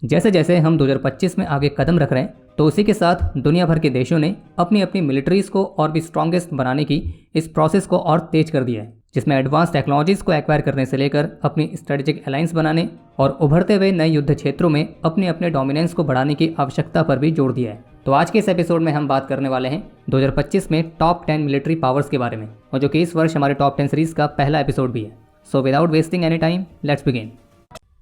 जैसे जैसे हम 2025 में आगे कदम रख रहे हैं तो उसी के साथ दुनिया भर के देशों ने अपनी अपनी मिलिट्रीज को और भी स्ट्रॉन्गेस्ट बनाने की इस प्रोसेस को और तेज कर दिया है, जिसमें एडवांस टेक्नोलॉजीज को एक्वायर करने से लेकर अपनी स्ट्रेटेजिक अलायंस बनाने और उभरते हुए नए युद्ध क्षेत्रों में अपने अपने डोमिनेंस को बढ़ाने की आवश्यकता पर भी जोर दिया है। तो आज के इस एपिसोड में हम बात करने वाले हैं 2025 में टॉप 10 मिलिट्री पावर्स के बारे में, और जो कि इस वर्ष हमारे टॉप 10 सीरीज का पहला एपिसोड भी है। So without wasting any time let's begin.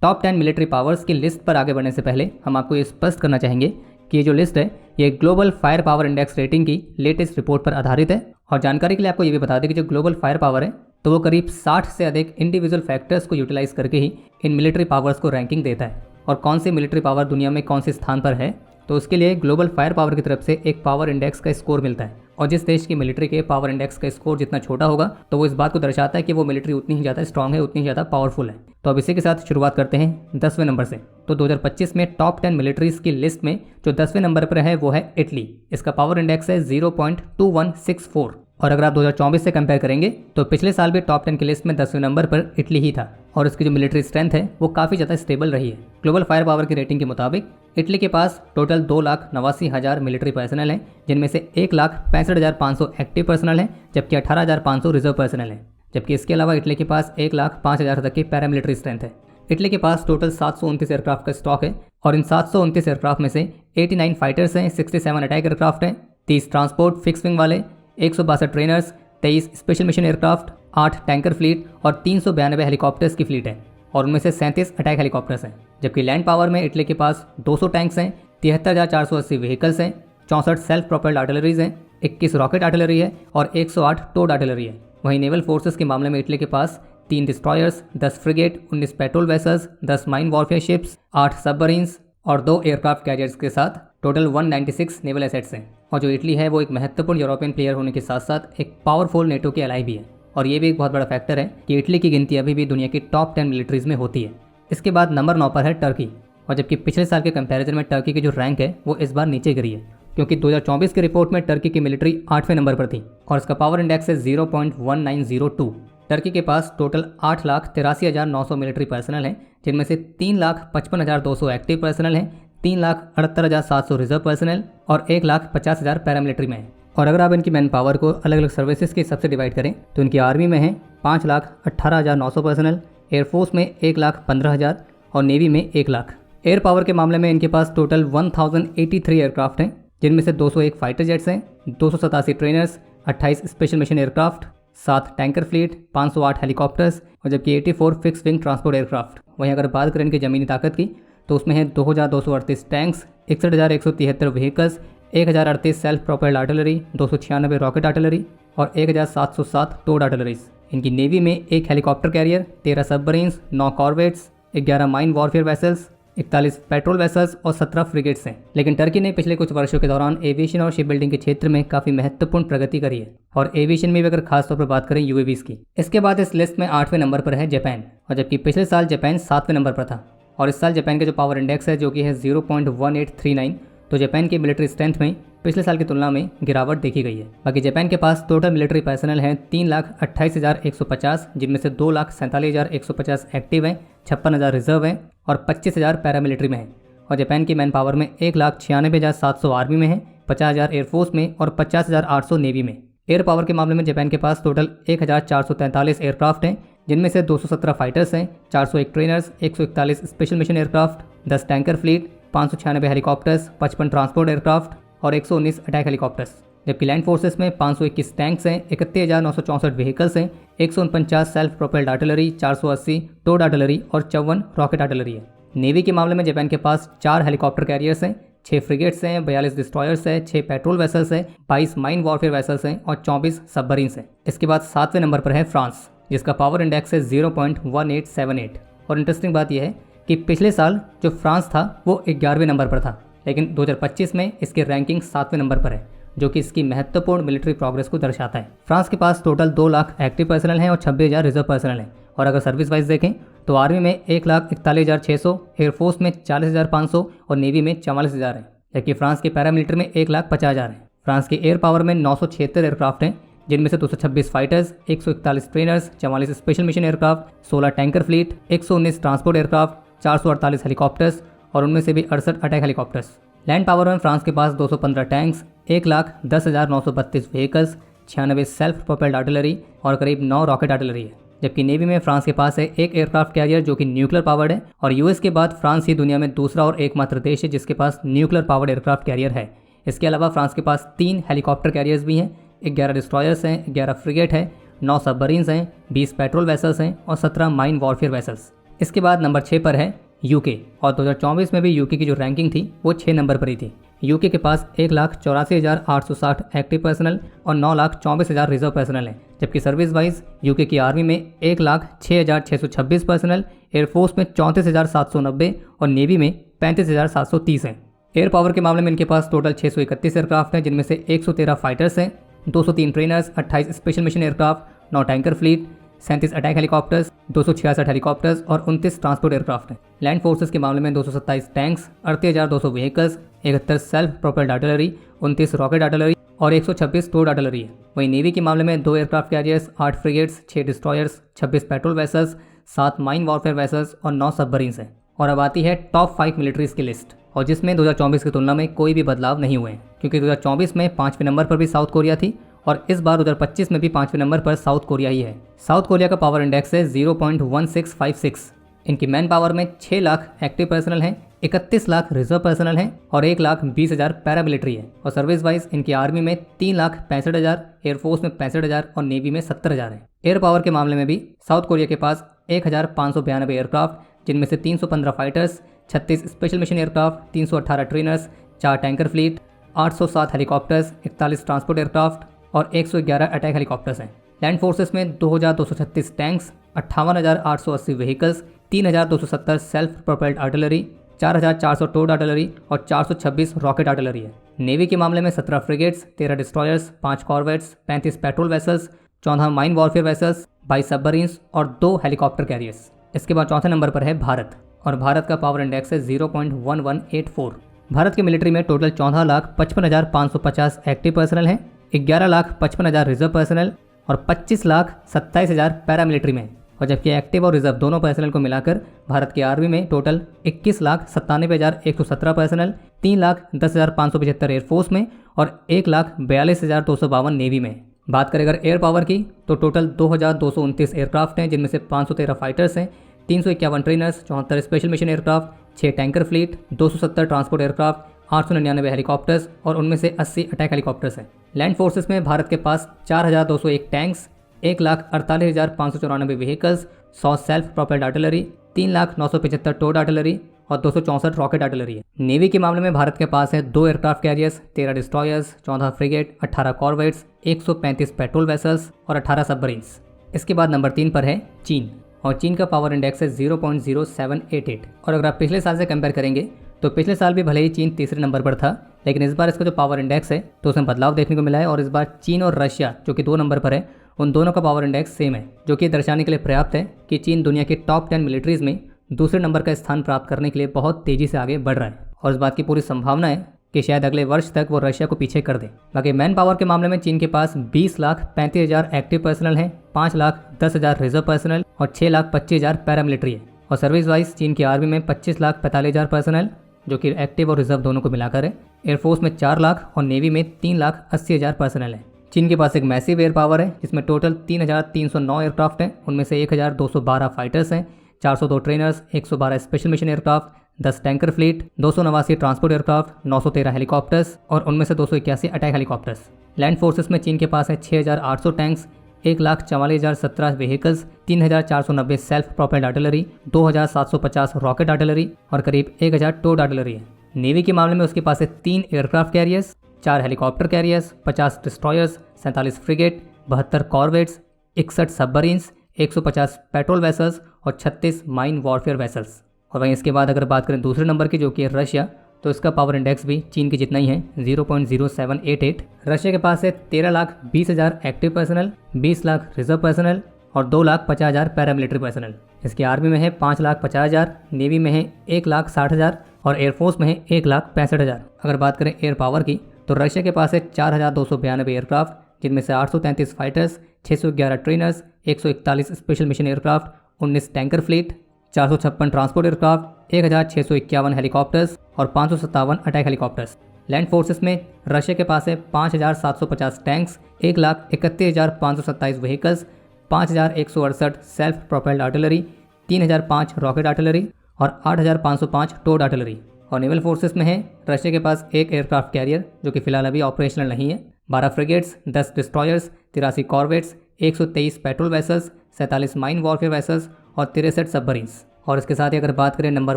Top 10 military powers की लिस्ट पर आगे बढ़ने से पहले हम आपको ये स्पष्ट करना चाहेंगे कि ये जो लिस्ट है ये global fire power index rating की लेटेस्ट रिपोर्ट पर आधारित है। और जानकारी के लिए आपको ये भी बता दें कि जो ग्लोबल फायर पावर है तो वो करीब 60 से अधिक इंडिविजुअल फैक्टर्स को यूटिलाइज करके ही इन मिलिट्री पावर्स को रैंकिंग देता है। और कौन सी मिलिट्री पावर दुनिया में कौन से स्थान पर है तो उसके लिए ग्लोबल फायर पावर की तरफ से एक पावर इंडेक्स का स्कोर मिलता है। और जिस देश की मिलिट्री के पावर इंडेक्स का स्कोर जितना छोटा होगा तो वो इस बात को दर्शाता है कि वो मिलिट्री उतनी ही ज़्यादा स्ट्रांग है, उतनी ही ज़्यादा पावरफुल है। तो अब इसी के साथ शुरुआत करते हैं 10वें नंबर से। तो 2025 में टॉप 10 मिलिट्रीज की लिस्ट में जो 10वें नंबर पर है वो है इटली। इसका पावर इंडेक्स है 0.2164। और अगर आप 2024 से कंपेयर करेंगे तो पिछले साल भी टॉप 10 की लिस्ट में 10वें नंबर पर इटली ही था, और इसकी जो मिलिट्री स्ट्रेंथ है वो काफ़ी ज़्यादा स्टेबल रही है। ग्लोबल फायर पावर की रेटिंग के मुताबिक इटली के पास टोटल 2,89,000 मिलिट्री पर्सनल हैं, जिनमें से 1,65,500 एक्टिव पर्सनल हैं, जबकि 18,500 रिजर्व पर्सनल हैं। जबकि इसके अलावा इटली के पास 1,05,000 तक की पैरामिलिट्री स्ट्रेंथ है। इटली के पास टोटल 729 एयरक्राफ्ट का स्टॉक है, और इन 729 एयरक्राफ्ट में से 89 फाइटर्स हैं, 67 अटैक एयरक्राफ्ट हैं, 30 ट्रांसपोर्ट फिक्स विंग वाले, 162 trainers, 23 special mission aircraft, 8 tanker fleet और 392 हेलीकॉप्टर्स की फ्लीट है, और उनमें से 37 अटैक हेलीकॉप्टर्स हैं। जबकि लैंड पावर में इटली के पास 200 टैंक्स हैं, 73,480 व्हीकल्स हैं, 64 सेल्फ प्रोपेल्ड आर्टिलरीज हैं, 21 रॉकेट आर्टिलरी है और 108 टोड आर्टिलरी है। वहीं नेवल फोर्सेस के मामले में इटली के पास 3 destroyers, 10 frigate, 19 patrol vessels, 10 mine warfare ships, 8 submarines और 2 एयरक्राफ्ट कैरियर्स के साथ टोटल 196 नेवल एसेट्स हैं। और जो इटली है वो एक महत्वपूर्ण यूरोपियन प्लेयर होने के साथ साथ एक पावरफुल नेटो के अलाई भी है। और ये भी एक बहुत बड़ा फैक्टर है कि इटली की गिनती अभी भी दुनिया की टॉप 10 मिलिट्रीज में होती है। इसके बाद नंबर 9 पर है टर्की। और जबकि पिछले साल के कंपैरिजन में टर्की की जो रैंक है वो इस बार नीचे गिरी है, क्योंकि 2024 की रिपोर्ट में टर्की की मिलिट्री 8वें नंबर पर थी और इसका पावर इंडेक्स है 0.1902। टर्की के पास टोटल 8,83,900 मिलिट्री पर्सनल हैं, जिनमें से 3,55,200 एक्टिव पर्सनल हैं, 3,78,700 रिजर्व पर्सनल और 1,50,000 पैरामिलिट्री में है। और अगर आप इनकी मैन पावर को अलग अलग सर्विसेज के हिसाब से डिवाइड करें तो इनकी आर्मी में है 5,18,900 पर्सनल, एयरफोर्स में 1,15,000 और नेवी में 1,00,000। एयर पावर के मामले में इनके पास टोटल 1083 एयरक्राफ्ट हैं, जिनमें से 201 फाइटर जेट्स हैं, 287 trainers, 28 special mission aircraft, 7 tanker fleet, 508 helicopters और जबकि 84 फिक्स विंग ट्रांसपोर्ट एयरक्राफ्ट। वहीं अगर बात करें इनकी ज़मीनी ताकत की तो उसमें है 2,238 tanks, 61,173 vehicles, 1,038 self propelled artillery, 296 rocket artillery और 1,707 टोड आर्टिलरीज। इनकी नेवी में 1 helicopter career, 13 submarines, 9 corvettes, 11 mine warfare vessels, 41 patrol vessels और 17 फ्रिगेट्स हैं। लेकिन टर्की ने पिछले कुछ वर्षों के दौरान एविएशन और शिप बिल्डिंग के क्षेत्र में काफ़ी महत्वपूर्ण प्रगति करी है, और एविएशन में भी अगर खासतौर पर बात करें यूएवीज की। इसके बाद इस लिस्ट में 8वें नंबर पर है जापान। और जबकि पिछले साल जापान 7वें नंबर पर था, और इस साल जापान का जो पावर इंडेक्स है जो कि है 0.1839, तो जापान की मिलिट्री स्ट्रेंथ में पिछले साल की तुलना में गिरावट देखी गई है। बाकी जापान के पास टोटल मिलिट्री पर्सनल हैं 3,28,150, जिनमें से 2,47,150 एक्टिव हैं, 56,000 रिजर्व हैं और 25,000 पैरामिलिट्री में हैं। और जापान की मैन पावर में 1,96,700 आर्मी में है, 50,000 एयरफोर्स में और 50,800 नेवी में। एयर पावर के मामले में जापान के पास टोटल 1,443 एयरक्राफ्ट हैं, जिनमें से 217 फाइटर्स हैं, 401 trainers, 141 special mission aircraft, 10 tanker fleet, 596 helicopters, 55 transport aircraft और 119 अटैक हेलीकॉप्टर्स। जबकि लैंड फोर्सेस में 521 टैंक्स हैं, 31,964 व्हीकल्स हैं, 149 self propelled artillery, 480 towed artillery और 54 रॉकेट आर्टिलरी है। नेवी के मामले में जापान के पास 4 हेलीकॉप्टर कैरियर्स हैं, 6 फ्रिगेट्स हैं, 42 डिस्ट्रॉयर्स हैं, 6 पेट्रोल वेसल्स हैं, 22 माइन वॉरफेयर वेसल्स हैं और 24 सबमरीन्स हैं। इसके बाद 7वें नंबर पर है फ्रांस, जिसका पावर इंडेक्स है 0.1878। और इंटरेस्टिंग बात यह है कि पिछले साल जो फ्रांस था वो 11वें नंबर पर था, लेकिन 2025 में इसकी रैंकिंग 7वें नंबर पर है, जो कि इसकी महत्वपूर्ण मिलिट्री प्रोग्रेस को दर्शाता है। फ्रांस के पास टोटल 2 लाख एक्टिव पर्सनल हैं और 26,000 रिजर्व पर्सनल हैं। और अगर सर्विस वाइज देखें तो आर्मी में 1,41,600, एयरफोर्स में 40,500 और नेवी में 44,000 है। जबकि फ्रांस के पैरामिलिट्री में 1,50,000 है। फ्रांस की एयर पावर में 976 एयरक्राफ्ट हैं, जिनमें से 226 fighters, 141 trainers, 44 special mission aircraft, 16 tanker fleet, 119 transport aircraft, 448 helicopters और उनमें से भी 68 अटैक हेलीकॉप्टर्स। लैंड पावर में फ्रांस के पास 215 tanks, 1,10,932 vehicles, 96 self propelled artillery और करीब 9 रॉकेट आर्टिलरी है। जबकि नेवी में फ्रांस के पास है एक एयरक्राफ्ट कैरियर जो कि न्यूक्लियर पावर्ड है, और यूएस के बाद फ्रांस ही दुनिया में दूसरा और एकमात्र देश है जिसके पास न्यूक्लियर पावर्ड एयरक्राफ्ट कैरियर है। इसके अलावा फ्रांस के पास 3 हेलीकॉप्टर कैरियर्स भी हैं, 11 डिस्ट्रॉयर्स हैं, 11 फ्रिगेट है, 9 सबमरीन्स हैं, 20 पेट्रोल वेसल्स हैं और 17 माइन वॉरफेयर वेसल्स। इसके बाद नंबर 6 पर है यूके, और 2024 में भी यूके की जो रैंकिंग थी वो 6 नंबर पर ही थी। यूके के पास 1,84,860 एक्टिव पर्सनल और 9,24,000 रिजर्व पर्सनल है। जबकि सर्विस वाइज यूके की आर्मी में 1,06,626 पर्सनल, एयरफोर्स में 34,790 और नेवी में 35,730 हैं। एयर पावर के मामले में इनके पास टोटल 631 एयरक्राफ्ट हैं, जिनमें से 113 फाइटर्स हैं, 203 trainers, 28 special mission aircraft, 9 tanker fleet, 37 attack helicopters, 266 helicopters और 29 ट्रांसपोर्ट एयरक्राफ्ट हैं। लैंड फोर्सेस के मामले में 227 tanks, 38,200 vehicles, 71 self propelled artillery, 29 rocket artillery और 126 टोड आर्टिलरी है। वहीं नेवी के मामले में 2 aircraft carriers, 8 frigates, 6 destroyers, 26 patrol vessels, 7 mine warfare vessels और 9 सबमरीन्स हैं। और अब आती है टॉप 5 मिलिट्रीज की लिस्ट, और जिसमें 2024 की तुलना में कोई भी बदलाव नहीं हुए हैं, क्योंकि 2024 में 5वें नंबर पर भी साउथ कोरिया थी और इस बार 2025 में भी 5वें नंबर पर साउथ कोरिया ही है। साउथ कोरिया का पावर इंडेक्स है 0.1656। इनकी मैन पावर में 6 लाख एक्टिव पर्सनल हैं, 31 लाख रिजर्व पर्सनल हैं और 1,20,000 पैरामिलिट्री है। और सर्विस वाइज इनकी आर्मी में 3,65,000, एयरफोर्स में 65,000 और नेवी में 70,000 है। एयर पावर के मामले में भी साउथ कोरिया के पास 1,592 एयरक्राफ्ट, जिनमें से 315 fighters, 36 special mission aircraft, 318 trainers, 4 tanker fleet, 807 helicopters, 41 transport aircraft और 111 अटैक हेलीकॉप्टर्स हैं। लैंड फोर्सेस में 2,236 tanks, 58,880 vehicles, 3,270 self propelled artillery, 4,400 towed artillery और 426 रॉकेट आर्टिलरी है। नेवी के मामले में 17 frigates, 13 destroyers, 5 corvettes, 35 patrol vessels, 14 mine warfare vessels, 22 submarines और 2 helicopter carriers. इसके बाद चौथे नंबर पर है भारत, और भारत का पावर इंडेक्स है 0.1184। भारत की मिलिट्री में टोटल 14,55,550 एक्टिव पर्सनल हैं, 11,55,000 रिजर्व पर्सनल और 25,27,000 पैरामिलिट्री में। और जबकि एक्टिव और रिजर्व दोनों पर्सनल को मिलाकर भारत की आर्मी में टोटल 21,97,117 पर्सनल, 3,10,575 एयरफोर्स में और 1,42,252 नेवी में। बात करें अगर एयर पावर की तो टोटल 2,229 एयरक्राफ्ट हैं, जिनमें से 513 फाइटर्स हैं, 351 trainers, 74 special mission aircraft, 6 tanker fleet, 270 transport aircraft, 899 helicopters और उनमें से 80 अटैक हेलीकॉप्टर्स हैं। लैंड फोर्सेस में भारत के पास 4,201 tanks, 1,48,594 vehicles, 100 self propelled artillery, 3,975 towed artillery और 264 रॉकेट आर्टिलरी है। नेवी के मामले में भारत के पास है 2 aircraft carriers, 13 destroyers, 14 frigate, 18 corvettes, 135 patrol vessels और 18 सबमरीन्स। इसके बाद नंबर 3 पर है चीन, और चीन का पावर इंडेक्स है 0.0788। और अगर आप पिछले साल से कंपेयर करेंगे तो पिछले साल भी भले ही चीन तीसरे नंबर पर था, लेकिन इस बार इसका जो पावर इंडेक्स है तो उसमें बदलाव देखने को मिला है। और इस बार चीन और रशिया जो कि 2 नंबर पर है, उन दोनों का पावर इंडेक्स सेम है, जो कि दर्शाने के लिए पर्याप्त है कि चीन दुनिया की टॉप 10 मिलिट्रीज में दूसरे नंबर का स्थान प्राप्त करने के लिए बहुत तेजी से आगे बढ़ रहा है। और इस बात की पूरी संभावना है कि शायद अगले वर्ष तक वो रशिया को पीछे कर दे। बाकी मैन पावर के मामले में चीन के पास 20,35,000 एक्टिव पर्सनल हैं, 5,10,000 रिजर्व पर्सनल और 6,25,000 पैरामिलिट्री है। और सर्विस वाइज चीन की आर्मी में 25,45,000 पर्सनल, जो कि एक्टिव और रिजर्व दोनों को मिलाकर है, एयरफोर्स में 4 लाख और नेवी में 3,80,000 पर्सनल है। चीन के पास एक मैसिव एयर पावर है जिसमें टोटल 3,309 एयरक्राफ्ट हैं, उनमें से 1,212 फाइटर्स हैं, 402 trainers, 112 special mission aircraft, 10 tanker fleet, 289 transport aircraft, 913 helicopters और उनमें से 281 अटैक हेलीकॉप्टर्स। लैंड फोर्सेस में चीन के पास है 6,800 tanks, 1,44,017 vehicles, 3,490 self propelled artillery, 2,750 rocket artillery और करीब 1,000 टोड आर्टिलरी है। नेवी के मामले में उसके पास है 3 aircraft carriers, 4 helicopter carriers, 50 destroyers, 47 frigate, 72 corvettes, 61 submarines, 150 patrol vessels और 36 माइन वॉरफेयर वेसल्स। और वहीं इसके बाद अगर बात करें दूसरे नंबर की, जो कि है रशिया, तो इसका पावर इंडेक्स भी चीन के जितना ही है, 0.0788। रशिया के पास है 13,20,000 active personal, 20 lakh reserve personal और 2,50,000 पैरामिलिट्री पर्सनल। इसकी आर्मी में है 5,50,000, नेवी में है 1,60,000 और एयरफोर्स में है 1,65,000। अगर बात करें एयर पावर की तो रशिया के पास है 4,292 एयरक्राफ्ट, जिनमें से 833 fighters, 611 trainers, 141 special mission aircraft, 19 tanker fleet, 456 transport aircraft, 1651 helicopters और 557 अटैक हेलीकॉप्टर्स। लैंड फोर्सेस में रशिया के पास है 5750 tanks, 1,31,527 vehicles, 5,168 self propelled artillery, 3,005 rocket artillery और 8,505 टोड आर्टिलरी। और नेवल फोर्सेस में है रशिया के पास एक एयरक्राफ्ट कैरियर जो कि फिलहाल अभी ऑपरेशनल नहीं है, 12 frigates, 10 destroyers, 83 corvettes, 123 patrol vessels, 47 mine warfare vessels और 63 सबमरीन्स। और इसके साथ ही अगर बात करें नंबर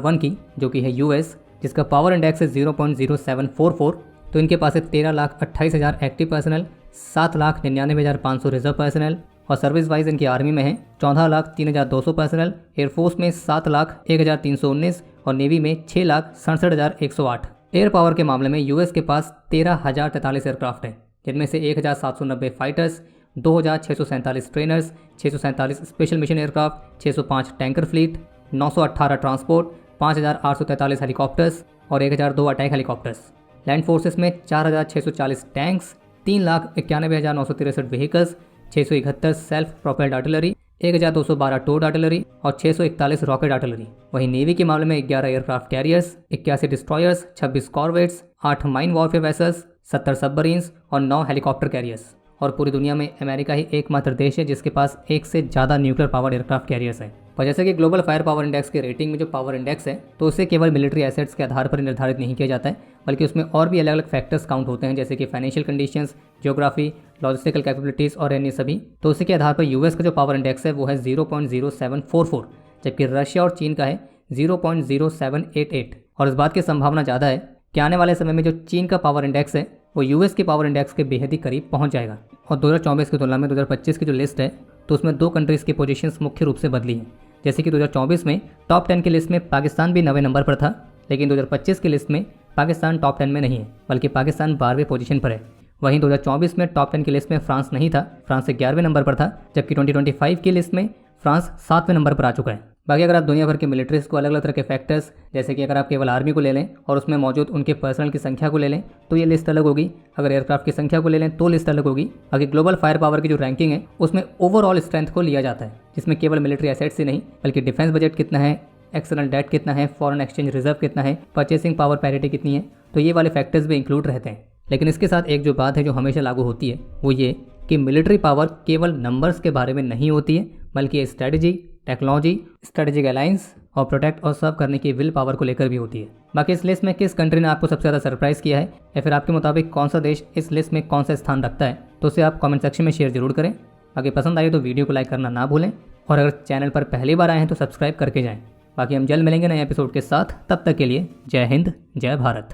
1 की, जो कि है यूएस, जिसका पावर इंडेक्स है 0.0744, तो इनके पास है 13,28,000 एक्टिव पर्सनल, 7,99,500 रिजर्व पर्सनल और सर्विस वाइज इनकी आर्मी में है 14,03,200 पर्सनल, एयरफोर्स में 7,01,319 और नेवी में 6,67,108। एयर पावर के मामले में यूएस के पास 13,043 एयरक्राफ्ट हैं, जिनमें से 1,790 fighters, 2,647 trainers, 647 special mission aircraft, 605 tanker fleet, 918 transport, 5,843 helicopters और 1,002 अटैक हेलीकॉप्टर्स। लैंड फोर्सेस में 4,640 tanks, 3,91,963 vehicles, 671 self propelled artillery, 1,212 towed artillery और 641 रॉकेट आर्टिलरी। वहीं नेवी के मामले में 11 aircraft carriers, 81 destroyers, 26 corvettes, 8 mine warfare vessels, 70 submarines और 9 helicopter carriers. और पूरी दुनिया में अमेरिका ही एकमात्र देश है जिसके पास एक से ज़्यादा न्यूक्लियर पावर एयरक्राफ्ट कैरियर्स हैं। और जैसे कि ग्लोबल फायर पावर इंडेक्स की रेटिंग में जो पावर इंडेक्स है, तो उसे केवल मिलिट्री एसेट्स के आधार पर निर्धारित नहीं किया जाता है, बल्कि उसमें और भी अलग अलग फैक्टर्स काउंट होते हैं, जैसे कि financial conditions, geography, logistical capabilities और अन्य सभी। तो उसी के आधार पर यूएस का जो पावर इंडेक्स है वो है 0.0744, जबकि रशिया और चीन का है 0.0788। और इस बात की संभावना ज़्यादा है कि आने वाले समय में जो चीन का पावर इंडेक्स है वो यूएस के पावर इंडेक्स के बेहद ही करीब पहुंच जाएगा। और 2024 की तुलना में 2025 की जो लिस्ट है, तो उसमें 2 कंट्रीज़ की पोजीशंस मुख्य रूप से बदली हैं। जैसे कि 2024 में टॉप 10 की लिस्ट में पाकिस्तान भी 9वें नंबर पर था, लेकिन 2025 की लिस्ट में पाकिस्तान टॉप 10 में नहीं है, बल्कि पाकिस्तान 12वें पोजीशन पर है। वहीं 2024 में टॉप 10 की लिस्ट में फ्रांस नहीं था, फ्रांस 11वें नंबर पर था, जबकि 2025 की लिस्ट में फ्रांस 7वें नंबर पर आ चुका है। बाकी अगर आप दुनिया भर के मिलिट्रीज को अलग अलग तरह के फैक्टर्स, जैसे कि अगर आप केवल आर्मी को ले लें और उसमें मौजूद उनके पर्सनल की संख्या को ले लें तो ये लिस्ट अलग होगी। अगर एयरक्राफ्ट की संख्या को ले लें तो लिस्ट अलग होगी। बाकी ग्लोबल फायर पावर की जो रैंकिंग है उसमें ओवरऑल स्ट्रेंथ को लिया जाता है, जिसमें केवल मिलिट्री एसेट्स ही नहीं बल्कि डिफेंस बजट कितना है, एक्सटर्नल डेट कितना है, फॉरेन एक्सचेंज रिजर्व कितना है, परचेसिंग पावर पैरिटी कितनी है, तो ये वाले फैक्टर्स भी इंक्लूड रहते हैं। लेकिन इसके साथ एक जो बात है जो हमेशा लागू होती है वो ये कि मिलिट्री पावर केवल नंबर्स के बारे में नहीं होती है, बल्कि स्ट्रेटजी, टेक्नोलॉजी, स्ट्रेटेजिक अलायंस और प्रोटेक्ट और सर्व करने की विल पावर को लेकर भी होती है। बाकी इस लिस्ट में किस कंट्री ने आपको सबसे ज़्यादा सरप्राइज किया है, या फिर आपके मुताबिक कौन सा देश इस लिस्ट में कौन सा स्थान रखता है, तो उसे आप कमेंट सेक्शन में शेयर जरूर करें। बाकी पसंद आई तो वीडियो को लाइक करना ना भूलें, और अगर चैनल पर पहली बार आए हैं तो सब्सक्राइब करके जाएं। बाकी हम जल्द मिलेंगे नए एपिसोड के साथ, तब तक के लिए जय हिंद, जय भारत।